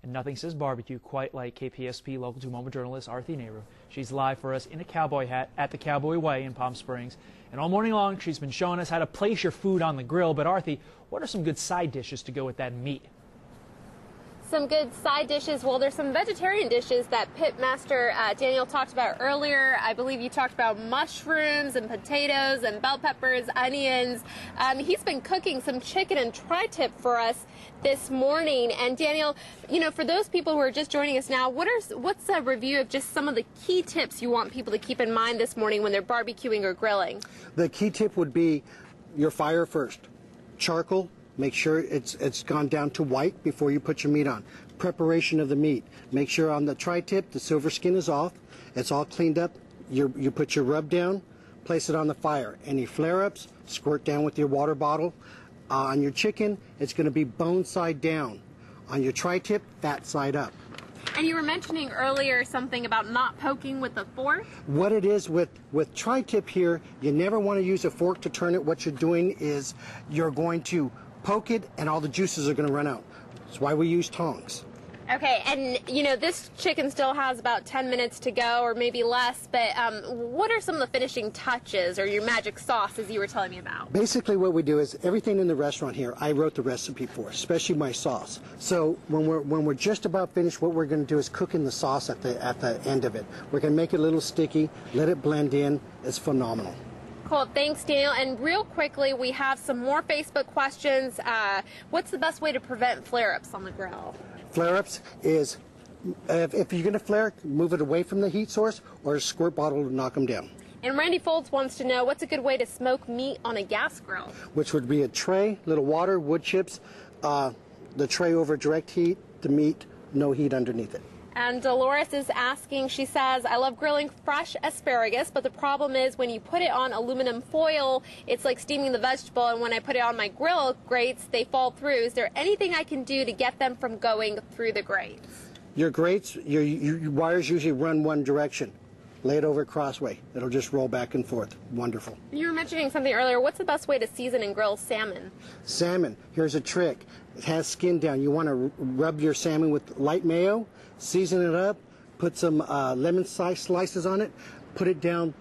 And nothing says barbecue quite like KPSP Local 2 Mobile journalist Arti Nehru. She's live for us in a cowboy hat at the Cowboy Way in Palm Springs. And all morning long, she's been showing us how to place your food on the grill. But Arti, what are some good side dishes to go with that meat? Some good side dishes. Well, there's some vegetarian dishes that Pitmaster Daniel talked about earlier. I believe you talked about mushrooms and potatoes and bell peppers, onions. He's been cooking some chicken and tri-tip for us this morning. And Daniel, you know, for those people who are just joining us now, what's a review of just some of the key tips you want people to keep in mind this morning when they're barbecuing or grilling? The key tip would be your fire first. Charcoal. Make sure it's gone down to white before you put your meat on. Preparation of the meat. Make sure on the tri-tip the silver skin is off. It's all cleaned up. You put your rub down, place it on the fire. Any flare-ups, squirt down with your water bottle. On your chicken, it's going to be bone side down. On your tri-tip, fat side up. And you were mentioning earlier something about not poking with a fork? What it is with tri-tip here, you never want to use a fork to turn it. What you're doing is you're going to poke it and all the juices are going to run out. That's why we use tongs. Okay, and you know, this chicken still has about 10 minutes to go or maybe less, but what are some of the finishing touches or your magic sauce as you were telling me about? Basically what we do is everything in the restaurant here, I wrote the recipe for, especially my sauce. So when we're just about finished, what we're going to do is cook in the sauce at the end of it. We're going to make it a little sticky, let it blend in. It's phenomenal. Cool. Thanks, Daniel. And real quickly, we have some more Facebook questions. What's the best way to prevent flare-ups on the grill? Flare-ups is, if you're going to flare, move it away from the heat source or a squirt bottle to knock them down. And Randy Folds wants to know, what's a good way to smoke meat on a gas grill? Which would be a tray, little water, wood chips, the tray over direct heat, the meat, no heat underneath it. And Dolores is asking, she says, I love grilling fresh asparagus, but the problem is when you put it on aluminum foil, it's like steaming the vegetable, and when I put it on my grill grates, they fall through. Is there anything I can do to get them from going through the grates? Your grates, your wires usually run one direction. Lay it over crossway. It'll just roll back and forth. Wonderful. You were mentioning something earlier. What's the best way to season and grill salmon? Salmon. Here's a trick. It has skin down. You want to rub your salmon with light mayo, season it up, put some lemon slices on it, put it down,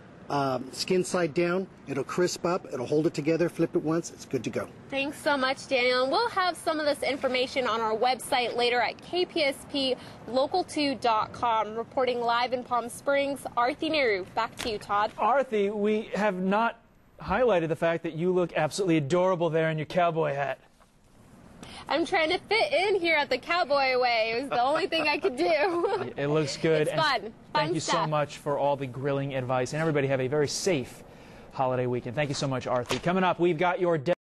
skin side down. It'll crisp up. It'll hold it together. Flip it once. It's good to go. Thanks so much, Daniel. And we'll have some of this information on our website later at kpsplocal2.com. Reporting live in Palm Springs, Arti Nehru. Back to you, Todd. Arti, we have not highlighted the fact that you look absolutely adorable there in your cowboy hat. I'm trying to fit in here at the Cowboy Way. It was the only thing I could do. It looks good. It's fun. Thank you so much for all the grilling advice. And everybody have a very safe holiday weekend. Thank you so much, Arti. Coming up, we've got your